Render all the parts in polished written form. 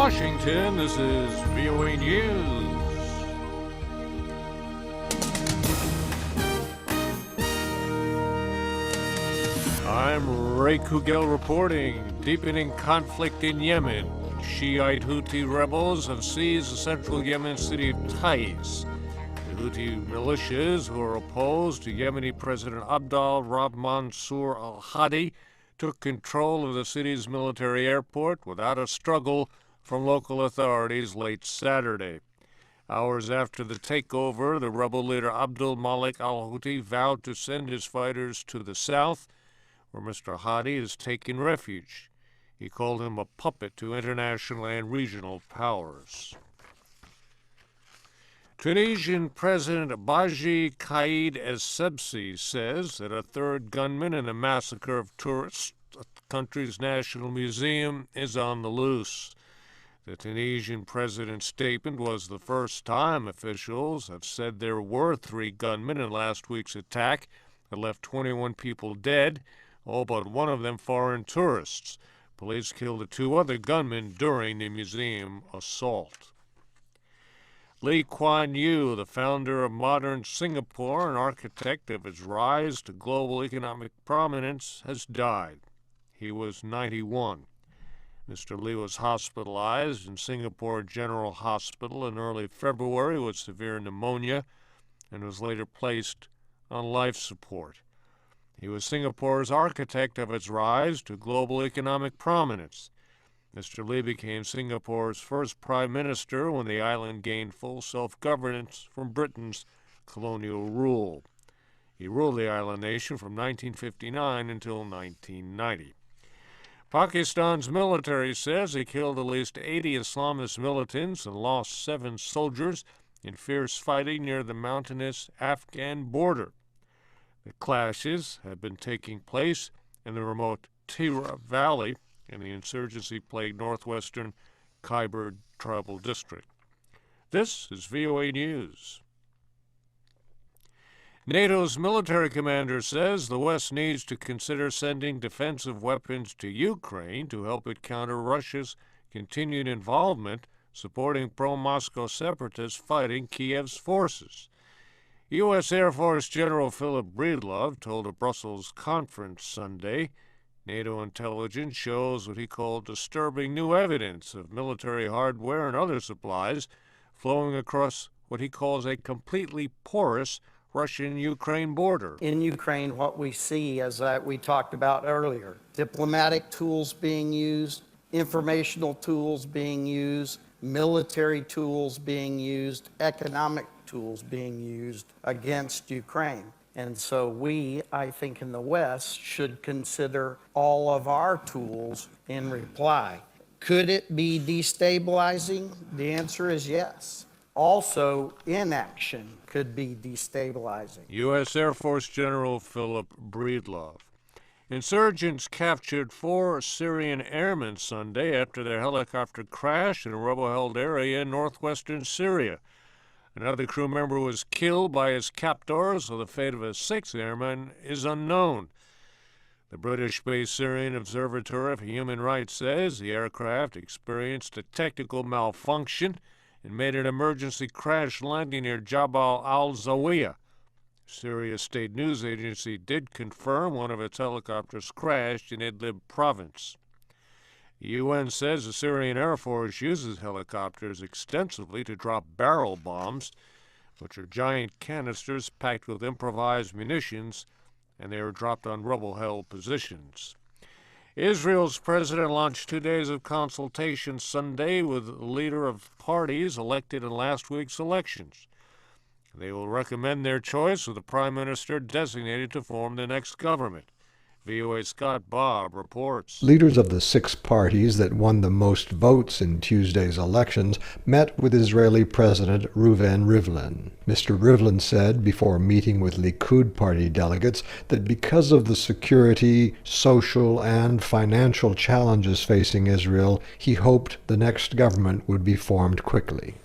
Washington, this is VOA News. I'm Ray Kugel reporting. Deepening conflict in Yemen. Shiite Houthi rebels have seized the central Yemen city of Taiz. The Houthi militias, who are opposed to Yemeni President Abdel Rahman Mansour al-Hadi, took control of the city's military airport without a struggle from local authorities late Saturday. Hours after the takeover, the rebel leader Abdul Malik al-Houthi vowed to send his fighters to the south, where Mr. Hadi has taken refuge. He called him a puppet to international and regional powers. Tunisian President Baji Qaid Essebsi says that a third gunman in the massacre of tourists at the country's National Museum is on the loose. The Tunisian president's statement was the first time officials have said there were 3 gunmen in last week's attack that left 21 people dead, all but one of them foreign tourists. Police killed the 2 other gunmen during the museum assault. Lee Kuan Yew, the founder of modern Singapore and architect of its rise to global economic prominence, has died. He was 91. Mr. Lee was hospitalized in Singapore General Hospital in early February with severe pneumonia and was later placed on life support. He was Singapore's architect of its rise to global economic prominence. Mr. Lee became Singapore's first prime minister when the island gained full self-governance from Britain's colonial rule. He ruled the island nation from 1959 until 1990. Pakistan's military says he killed at least 80 Islamist militants and lost 7 soldiers in fierce fighting near the mountainous Afghan border. The clashes have been taking place in the remote Tira Valley in the insurgency-plagued northwestern Khyber tribal district. This is VOA News. NATO's military commander says the West needs to consider sending defensive weapons to Ukraine to help it counter Russia's continued involvement supporting pro-Moscow separatists fighting Kiev's forces. U.S. Air Force General Philip Breedlove told a Brussels conference Sunday NATO intelligence shows what he called disturbing new evidence of military hardware and other supplies flowing across what he calls a completely porous Russian-Ukraine border. In Ukraine, what we see, as we talked about earlier, diplomatic tools being used, informational tools being used, military tools being used, economic tools being used against Ukraine. And so we, I think in the West, should consider all of our tools in reply. Could it be destabilizing? The answer is yes. Also, inaction could be destabilizing. U.S. Air Force General Philip Breedlove. Insurgents captured 4 Syrian airmen Sunday after their helicopter crashed in a rebel-held area in northwestern Syria. Another crew member was killed by his captors, so the fate of a 6th airman is unknown. The British-based Syrian Observatory for Human Rights says the aircraft experienced a technical malfunction and made an emergency crash landing near Jabal al-Zawiya. Syria's state news agency did confirm one of its helicopters crashed in Idlib province. The UN says the Syrian Air Force uses helicopters extensively to drop barrel bombs, which are giant canisters packed with improvised munitions, and they are dropped on rebel-held positions. Israel's president launched 2 days of consultation Sunday with the leader of parties elected in last week's elections. They will recommend their choice of the prime minister designated to form the next government. VOA's Scott Bob reports. Leaders of the 6 parties that won the most votes in Tuesday's elections met with Israeli President Reuven Rivlin. Mr. Rivlin said before meeting with Likud party delegates that because of the security, social, and financial challenges facing Israel, he hoped the next government would be formed quickly.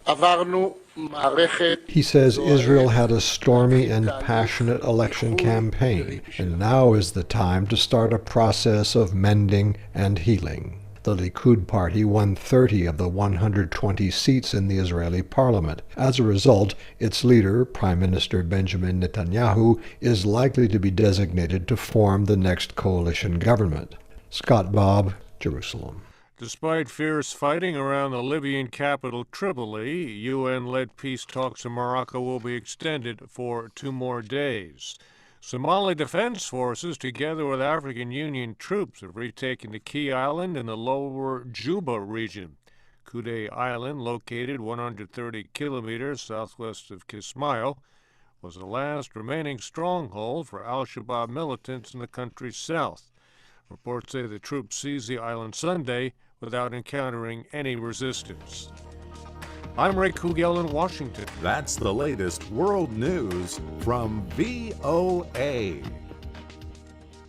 He says Israel had a stormy and passionate election campaign, and now is the time to start a process of mending and healing. The Likud party won 30 of the 120 seats in the Israeli parliament. As a result, its leader, Prime Minister Benjamin Netanyahu, is likely to be designated to form the next coalition government. Scott Bobb, Jerusalem. Despite fierce fighting around the Libyan capital Tripoli, UN-led peace talks in Morocco will be extended for 2 more days. Somali Defense Forces, together with African Union troops, have retaken the key island in the lower Juba region. Kudeh Island, located 130 kilometers southwest of Kismayo, was the last remaining stronghold for al-Shabaab militants in the country's south. Reports say the troops seized the island Sunday without encountering any resistance. I'm Ray Kugel in Washington. That's the latest world news from VOA.